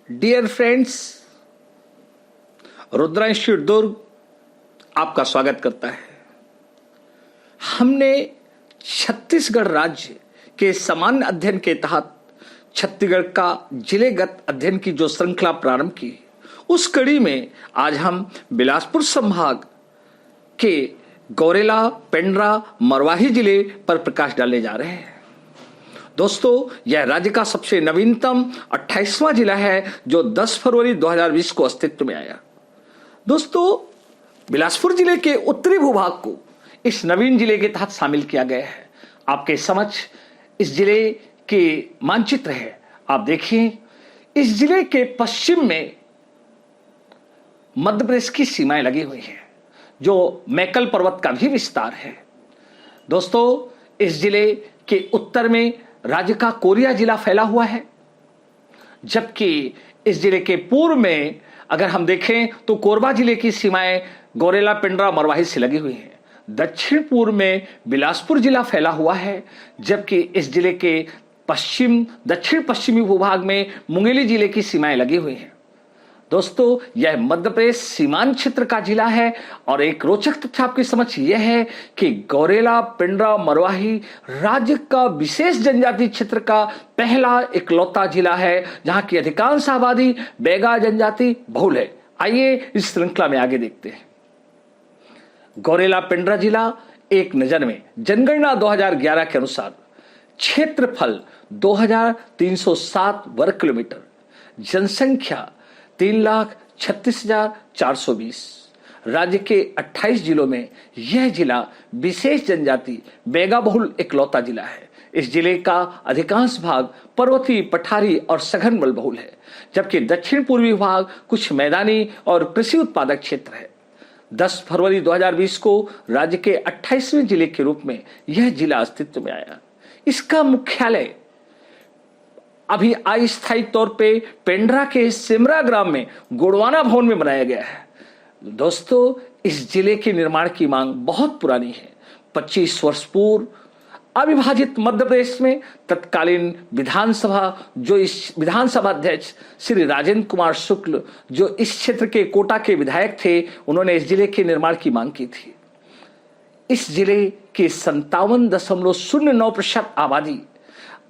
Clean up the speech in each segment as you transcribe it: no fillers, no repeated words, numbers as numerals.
Dear friends, Rudra institute दुर्ग आपका स्वागत करता है। हमने छत्तीसगढ़ राज्य के सामान्य अध्ययन के तहत छत्तीसगढ़ का जिलेगत अध्ययन की जो श्रृंखला प्रारंभ की, उस कड़ी में आज हम बिलासपुर संभाग के गौरेला, पेंड्रा, मरवाही जिले पर प्रकाश डालने जा रहे हैं। दोस्तों, यह राज्य का सबसे नवीनतम 28वां जिला है जो 10 फरवरी 2020 को अस्तित्व में आया। दोस्तों, बिलासपुर जिले के उत्तरी भूभाग को इस नवीन जिले के तहत शामिल किया गया है। आपके समक्ष इस जिले के मानचित्र है। आप देखिए, इस जिले के पश्चिम में मध्य प्रदेश की सीमाएं लगी हुई हैं, जो मैकल पर्वत का भी विस्तार है। दोस्तों, इस जिले के उत्तर में राज्य का कोरिया जिला फैला हुआ है, जबकि इस जिले के पूर्व में अगर हम देखें तो कोरबा जिले की सीमाएं गौरेला, पेंड्रा, मरवाही से लगी हुई हैं। दक्षिण पूर्व में बिलासपुर जिला फैला हुआ है, जबकि इस जिले के दक्षिण पश्चिमी भूभाग में मुंगेली जिले की सीमाएं लगी हुई हैं। दोस्तों, यह मध्य प्रदेश सीमांत क्षेत्र का जिला है और एक रोचक तथ्य आपकी समझ यह है कि गौरेला, पेंड्रा, मरवाही राज्य का विशेष जनजाति क्षेत्र का पहला इकलौता जिला है जहां की अधिकांश आबादी बैगा जनजाति बहुल है। आइए इस श्रृंखला में आगे देखते हैं। गौरेला पेंड्रा जिला एक नजर में जनगणना 2011 के अनुसार क्षेत्रफल 2307 वर्ग किलोमीटर, जनसंख्या 3,36,420। राज्य के 28 जिलों में यह जिला विशेष जनजाति बैगा बहुल इकलौता जिला है। इस जिले का अधिकांश भाग पर्वतीय, पठारी और सघन बहुल है, जबकि दक्षिण पूर्वी भाग कुछ मैदानी और कृषि उत्पादक क्षेत्र है। 10 फरवरी 2020 को राज्य के 28वें जिले के रूप में यह जिला अस्तित्व में आया। इसका मुख्यालय अभी अस्थायी तौर पे पेंड्रा के सिमरा ग्राम में गोड़वाना भवन में बनाया गया है। दोस्तों, इस जिले के निर्माण की मांग बहुत पुरानी है। 25 वर्ष पूर्व अविभाजित मध्य प्रदेश में तत्कालीन विधानसभा अध्यक्ष श्री राजेंद्र कुमार शुक्ल, जो इस क्षेत्र के कोटा के विधायक थे, उन्होंने इस जिले के निर्माण की मांग की थी। इस जिले के 57.09% आबादी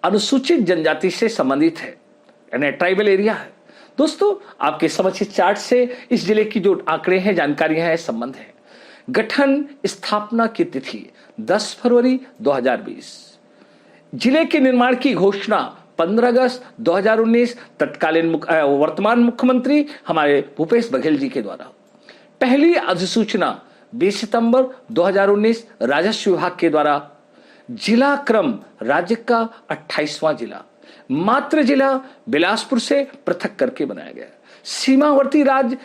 अनुसूचित जनजाति से संबंधित है, यानी ट्राइबल एरिया है। दोस्तों, आपके समक्ष चार्ट से इस जिले की जो आंकड़े हैं, जानकारियां हैं, संबंध है। गठन स्थापना की तिथि 10 फरवरी 2020। जिले के निर्माण की घोषणा 15 अगस्त 2019 तत्कालीन वर्तमान मुख्यमंत्री हमारे भूपेश बघेल जी के द्वारा। पहली अधिसूचना 20 सितंबर 2019 राजस्व विभाग के द्वारा। जिला क्रम राज्य का 28वां जिला, मात्र जिला बिलासपुर से पृथक करके बनाया गया। सीमावर्ती राज्य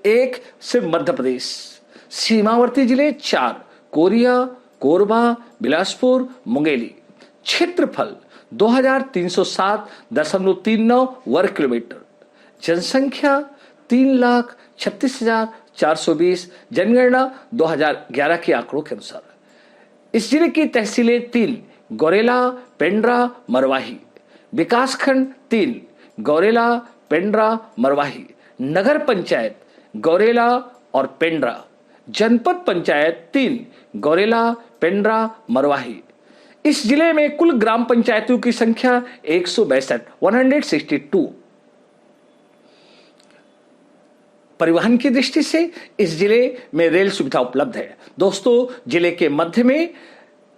एक से मध्य प्रदेश। सीमावर्ती जिले 4: कोरिया, कोरबा, बिलासपुर, मुंगेली। क्षेत्रफल 2307.39 वर्ग किलोमीटर, जनसंख्या 3,36,420, जनगणना 2011 के आंकड़ों के अनुसार। इस जिले की तहसीलें 3: गौरेला, पेंड्रा, मरवाही। विकासखंड 3: गौरेला, पेंड्रा, मरवाही। नगर पंचायत गौरेला और पेंड्रा। जनपद पंचायत 3: गौरेला, पेंड्रा, मरवाही। इस जिले में कुल ग्राम पंचायतों की संख्या 162। परिवहन की दृष्टि से इस जिले में रेल सुविधा उपलब्ध है। दोस्तों, जिले के मध्य में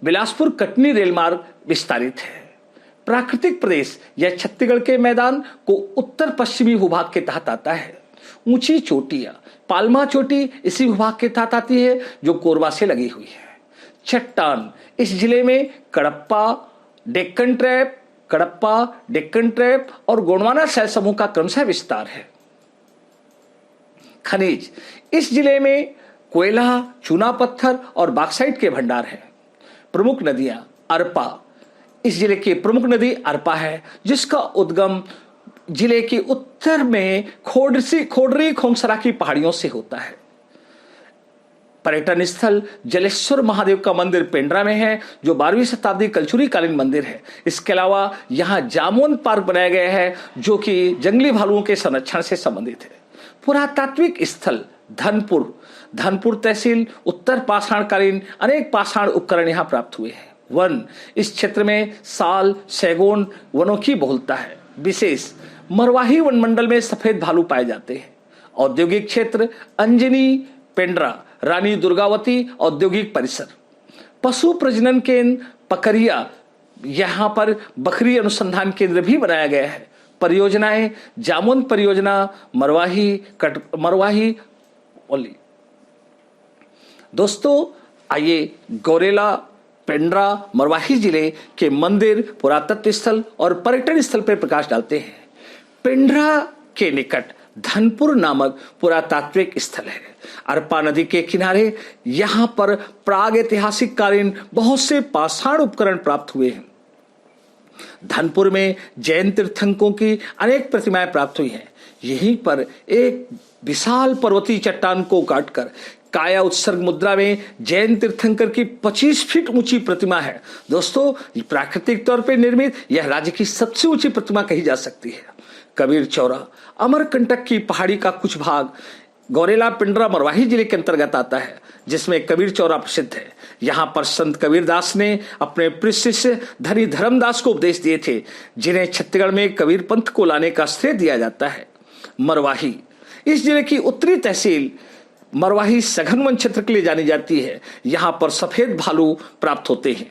बिलासपुर कटनी रेल मार्ग विस्तारित है। प्राकृतिक प्रदेश यह छत्तीसगढ़ के मैदान को उत्तर पश्चिमी भूभाग के तहत आता है। ऊंची चोटियां, पालमा चोटी इसी भूभाग के तहत आती है, जो कोरबा से लगी हुई है। चट्टान, इस जिले में कडप्पा, डेक्कन ट्रैप और गोंडवाना शैल समूह का क्रमशः विस्तार है। खनिज, इस जिले में कोयला, चूना पत्थर और बॉक्साइट के भंडार हैं। प्रमुख नदियां, अरपा, इस जिले की प्रमुख नदी अरपा है, जिसका उद्गम जिले के उत्तर में खोडरी खोंगसरा की पहाड़ियों से होता है। पर्यटन स्थल जलेश्वर महादेव का मंदिर पेंड्रा में है, जो 12वीं शताब्दी कलचुरी कालीन मंदिर है। इसके अलावा यहाँ जामुन पार्क बनाया गया है, जो कि जंगली भालुओं के संरक्षण से संबंधित है। पुरातात्विक स्थल धनपुर तहसील, उत्तर पाषाणकालीन अनेक पाषाण उपकरण यहाँ प्राप्त हुए हैं। वन, इस क्षेत्र में साल, सैगोन वनों की बहुलता है। विशेष, मरवाही वनमंडल में सफेद भालू पाए जाते हैं। औद्योगिक क्षेत्र अंजनी, पेंड्रा, रानी दुर्गावती औद्योगिक परिसर। पशु प्रजनन केंद्र पकरिया, यहाँ पर बकरी अनुसंधान केंद्र भी बनाया गया है। परियोजनाएं, जामुन परियोजना, मरवाही ओली। दोस्तों, आइए गौरेला, पेंड्रा, मरवाही जिले के मंदिर, पुरातत्व स्थल और पर्यटन स्थल पर प्रकाश डालते हैं। पेंड्रा के निकट धनपुर नामक पुरातात्विक स्थल है। अरपा नदी के किनारे यहाँ पर प्रागैतिहासिक कालीन बहुत से पाषाण उपकरण प्राप्त हुए हैं। धनपुर में जैन तीर्थंकरों की अनेक प्रतिमाएं प्राप्त हुई हैं। यहीं पर एक विशाल पर्वतीय चट्टान को काटकर काया उत्सर्ग मुद्रा में जैन तीर्थंकर की 25 फीट ऊंची प्रतिमा है। दोस्तों, प्राकृतिक तौर पर निर्मित यह राज्य की सबसे ऊंची प्रतिमा कही जा सकती है। कबीर चौरा, अमरकंटक की पहाड़ी का कुछ भाग गौरेला, पेंड्रा, मरवाही जिले के अंतर्गत आता है, जिसमें कबीर चौरा प्रसिद्ध है। यहाँ पर संत कबीरदास ने अपने प्रिय शिष्य धनी धर्मदास को उपदेश दिए थे, जिन्हें छत्तीसगढ़ में कबीर पंथ को लाने का श्रेय दिया जाता है। मरवाही, इस जिले की उत्तरी तहसील मरवाही सघन वन क्षेत्र के लिए जानी जाती है। यहाँ पर सफेद भालू प्राप्त होते हैं।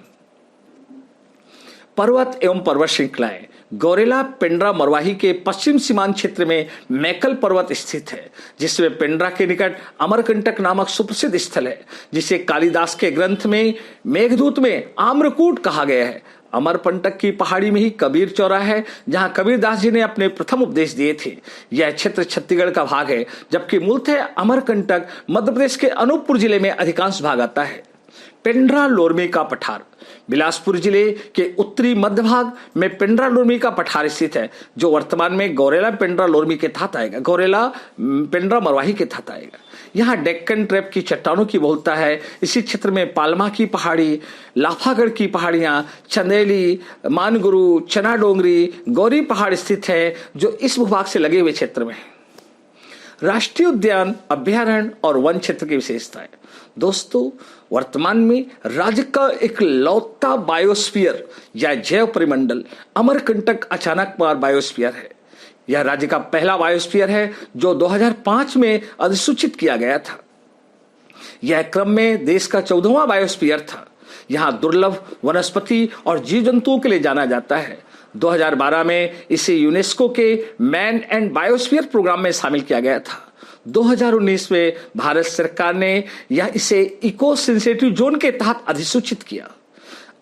पर्वत एवं पर्वत श्रृंखलाएं, गौरेला, पेंड्रा, मरवाही के पश्चिम सीमांत क्षेत्र में मैकल पर्वत स्थित है, जिसमें पेंड्रा के निकट अमरकंटक नामक सुप्रसिद्ध स्थल है, जिसे कालिदास के ग्रंथ में मेघदूत में आम्रकूट कहा गया है। अमरकंटक की पहाड़ी में ही कबीर चौरा है, जहां कबीरदास जी ने अपने प्रथम उपदेश दिए थे। यह क्षेत्र छत्तीसगढ़ का भाग है, जबकि मूलतः अमरकंटक मध्य प्रदेश के अनूपपुर जिले में अधिकांश भाग आता है। पेंड्रा लोरमी का पठार, बिलासपुर जिले के उत्तरी मध्य भाग में पेंड्रा लोरमी का पठार स्थित है, जो वर्तमान में गौरेला, पेंड्रा, लोरमी के तहत आएगा। गौरेला, पेंड्रा, मरवाही के तहत आएगा। यहाँ डेक्कन ट्रैप की चट्टानों की बहुलता है। इसी क्षेत्र में पालमा की पहाड़ी, लाफागढ़ की पहाड़ियां, चंदेली, मानगुरु, चना डोंगरी, गौरी पहाड़ स्थित है, जो इस भूभाग से लगे हुए क्षेत्र में है। राष्ट्रीय उद्यान, अभ्यारण्य और वन क्षेत्र की विशेषताएं। दोस्तों, वर्तमान में राज्य का एक लौता बायोस्फीयर या जैव परिमंडल अमरकंटक अचानकमार बायोस्फीयर है। यह राज्य का पहला बायोस्फीयर है, जो 2005 में अधिसूचित किया गया था। यह क्रम में देश का 14वां बायोस्फीयर था। यहाँ दुर्लभ वनस्पति और जीव जंतुओं के लिए जाना जाता है। 2012 में इसे यूनेस्को के मैन एंड बायोस्फीयर प्रोग्राम में शामिल किया गया था। 2019 में भारत सरकार ने इसे इको सेंसिटिव जोन के तहत अधिसूचित किया।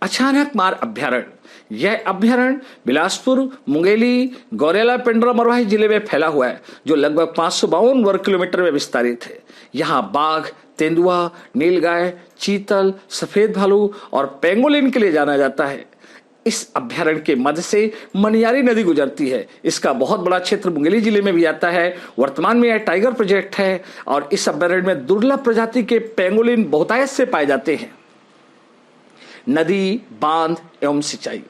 अचानकमार अभ्यारण्य, यह अभ्यारण्य बिलासपुर, मुंगेली, गौरेला, पेंड्रा, मरवाही जिले में फैला हुआ है, जो लगभग 552 वर्ग किलोमीटर में विस्तारित है। यहाँ बाघ, तेंदुआ, नीलगाय, चीतल, सफेद भालू और पेंगोलिन के लिए जाना जाता है। इस अभ्यारण्य के मध्य से मनियारी नदी गुजरती है। इसका बहुत बड़ा क्षेत्र मुंगेली जिले में भी आता है। वर्तमान में यह टाइगर प्रोजेक्ट है और इस अभ्यारण्य में दुर्लभ प्रजाति के पेंगोलिन बहुतायत से पाए जाते हैं। नदी, बांध एवं सिंचाई,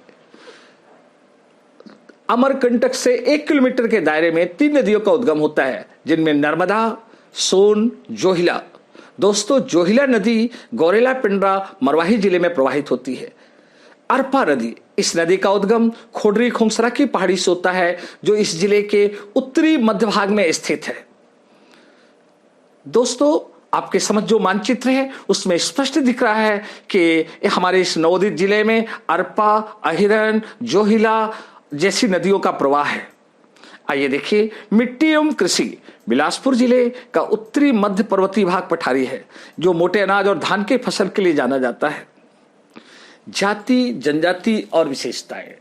अमरकंटक से 1 किलोमीटर के दायरे में 3 नदियों का उद्गम होता है, जिनमें नर्मदा, सोन, जोहिला। दोस्तों, जोहिला नदी गौरेला, पेंड्रा, मरवाही जिले में प्रवाहित होती है। अरपा नदी, इस नदी का उद्गम खोडरी खोमसरा की पहाड़ी से होता है, जो इस जिले के उत्तरी मध्य भाग में स्थित है। दोस्तों, आपके समझ जो मानचित्र है उसमें स्पष्ट दिख रहा है कि हमारे इस नवोदित जिले में अरपा, अहिरन, जोहिला जैसी नदियों का प्रवाह है। आइए देखिए, मिट्टी एवं कृषि, बिलासपुर जिले का उत्तरी मध्य पर्वतीय भाग पठारी है, जो मोटे अनाज और धान के फसल के लिए जाना जाता है। जाति, जनजाति और विशेषताएं,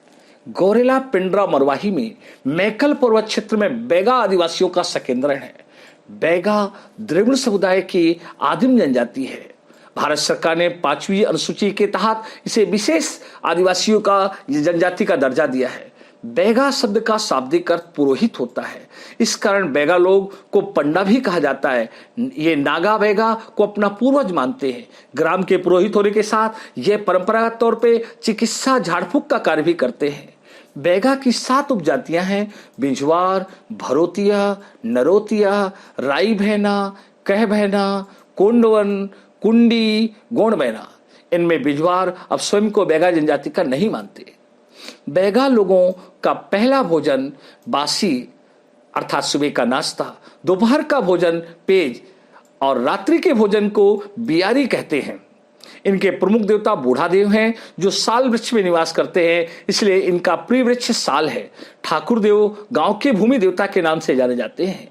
गौरेला, पेंड्रा, मरवाही में मैकल पर्वत क्षेत्र में बैगा आदिवासियों का सकेंद्रण है। बैगा द्रविड़ समुदाय की आदिम जनजाति है। भारत सरकार ने 5वीं अनुसूची के तहत इसे विशेष आदिवासियों का जनजाति का दर्जा दिया है। बैगा शब्द का शाब्दिक अर्थ पुरोहित होता है। इस कारण बैगा लोग को पंडा भी कहा जाता है। ये नागा बैगा को अपना पूर्वज मानते हैं। ग्राम के पुरोहित होने के साथ ये परंपरागत तौर पे चिकित्सा झाड़ फूक का कार्य भी करते हैं। बैगा की 7 उपजातियां हैं: बिंजवार, भरोतिया, नरोतिया, राई बहना, कह बहना, कोंडवन, कुंडी, गोंड बहना। इनमें बिंजवार अब स्वयं को बैगा जनजाति का नहीं मानते। बैगा लोगों का पहला भोजन बासी अर्थात सुबह का नाश्ता, दोपहर का भोजन पेज और रात्रि के भोजन को बियारी कहते हैं। इनके प्रमुख देवता बूढ़ा देव हैं जो साल वृक्ष में निवास करते हैं, इसलिए इनका प्रिय वृक्ष साल है। ठाकुर देव गांव के भूमि देवता के नाम से जाने जाते हैं।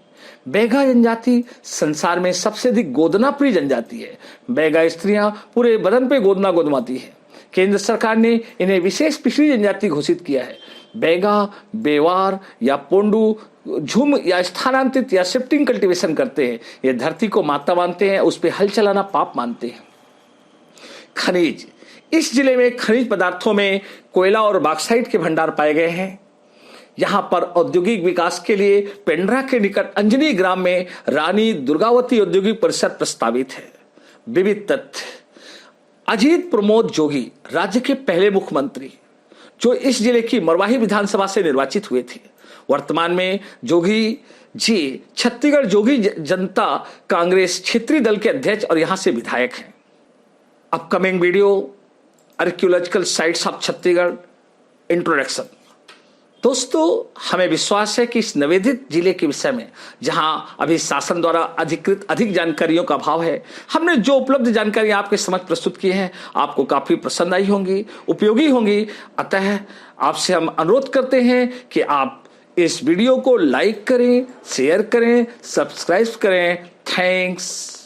बैगा जनजाति संसार में सबसे अधिक गोदना प्रिय जनजाति है। बैगा स्त्रियां पूरे बदन पे गोदना गोदमाती है। केंद्र सरकार ने इन्हें विशेष पिछड़ी जनजाति घोषित किया है। बैगा बेवार या पोंडू झुम या स्थानांतरित या शिफ्टिंग कल्टीवेशन करते हैं। ये धरती को माता मानते हैं, उस पर हल चलाना पाप मानते हैं। खनिज, इस जिले में खनिज पदार्थों में कोयला और बॉक्साइट के भंडार पाए गए हैं। यहां पर औद्योगिक विकास के लिए पेंड्रा के निकट अंजनी ग्राम में रानी दुर्गावती औद्योगिक परिसर प्रस्तावित है। विविध तथ्य: अजीत प्रमोद जोगी राज्य के पहले मुख्यमंत्री जो इस जिले की मरवाही विधानसभा से निर्वाचित हुए थे। वर्तमान में जोगी जी छत्तीसगढ़ जोगी जनता कांग्रेस क्षेत्रीय दल के अध्यक्ष और यहां से विधायक हैं। Upcoming video archaeological sites of Chhattisgarh introduction. दोस्तों, हमें विश्वास है कि इस निवेदित जिले के विषय में जहां अभी शासन द्वारा अधिक जानकारियों का अभाव है, हमने जो उपलब्ध जानकारी आपके समक्ष प्रस्तुत की है आपको काफी पसंद आई होंगी, उपयोगी होंगी। अतः आपसे हम अनुरोध करते हैं कि आप इस वीडियो को लाइक करें, शेयर करें, सब्सक्राइब करें। थैंक्स।